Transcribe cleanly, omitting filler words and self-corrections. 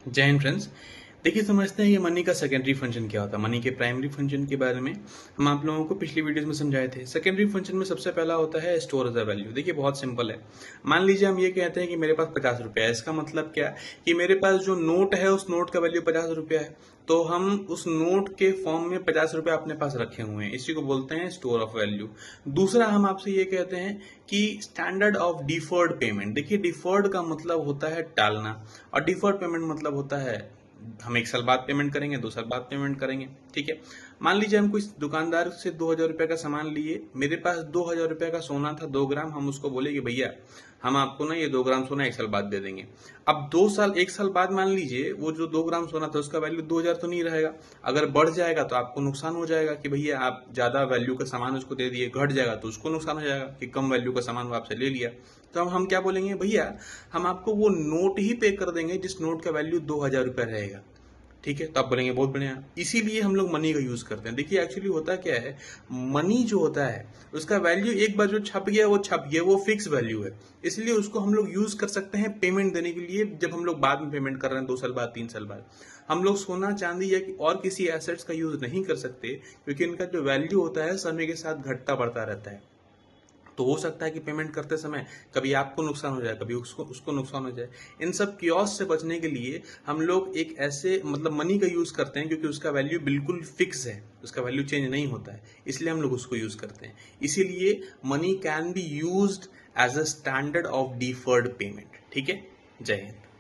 जय हिंद फ्रेंड्स। देखिए, समझते हैं ये मनी का सेकेंडरी फंक्शन क्या होता है। मनी के प्राइमरी फंक्शन के बारे में हम आप लोगों को पिछली वीडियोस में समझाए थे। सेकेंडरी फंक्शन में सबसे पहला होता है स्टोर एज अ वैल्यू। देखिए, बहुत सिंपल है। मान लीजिए हम ये कहते हैं कि मेरे पास 50 रुपया है। इसका मतलब क्या है कि मेरे पास जो नोट है उस नोट का वैल्यू 50 रुपया है, तो हम उस नोट के फॉर्म में 50 रुपया अपने पास रखे हुए हैं। इसी को बोलते हैं स्टोर ऑफ वैल्यू। दूसरा, हम आपसे ये कहते हैं कि स्टैंडर्ड ऑफ डिफर्ड पेमेंट। देखिए, डिफर्ड का मतलब होता है टालना, और डिफर्ड पेमेंट मतलब होता है हम 1 साल बाद पेमेंट करेंगे, 2 साल बाद पेमेंट करेंगे। ठीक है। मान लीजिए हम कोई दुकानदार से 2000 रुपये का सामान लिए। मेरे पास 2000 रुपये का सोना था, 2 ग्राम। हम उसको बोले कि भैया हम आपको ना ये 2 ग्राम सोना 1 साल बाद दे देंगे। अब 2 साल 1 साल बाद मान लीजिए वो जो 2 ग्राम सोना था उसका वैल्यू 2000 तो नहीं रहेगा। अगर बढ़ जाएगा तो आपको नुकसान हो जाएगा कि भैया आप ज्यादा वैल्यू का सामान उसको दे दिए। घट जाएगा तो उसको नुकसान हो जाएगा कि कम वैल्यू का सामान वो आपसे ले लिया। तो हम क्या बोलेंगे, भैया हम आपको वो नोट ही पे कर देंगे जिस नोट का वैल्यू 2000 रुपया रहेगा। ठीक है। तो आप बोलेंगे बहुत बढ़िया। इसीलिए हम लोग मनी का यूज करते हैं। देखिए, एक्चुअली होता क्या है, मनी जो होता है उसका वैल्यू एक बार जो छप गया वो छप गया, वो फिक्स वैल्यू है। इसलिए उसको हम लोग यूज कर सकते हैं पेमेंट देने के लिए। जब हम लोग बाद में पेमेंट कर रहे हैं 2 साल बाद, 3 साल बाद, हम लोग सोना चांदी या और किसी एसेट्स का यूज नहीं कर सकते, क्योंकि इनका जो वैल्यू होता है समय के साथ घटता बढ़ता रहता है। तो हो सकता है कि पेमेंट करते समय कभी आपको नुकसान हो जाए, कभी उसको उसको नुकसान हो जाए। इन सब कियोस्क से बचने के लिए हम लोग एक ऐसे मतलब मनी का यूज करते हैं, क्योंकि उसका वैल्यू बिल्कुल फिक्स है, उसका वैल्यू चेंज नहीं होता है, इसलिए हम लोग उसको यूज करते हैं। इसीलिए money can be used as a standard of deferred payment. ठीक है। जय हिंद।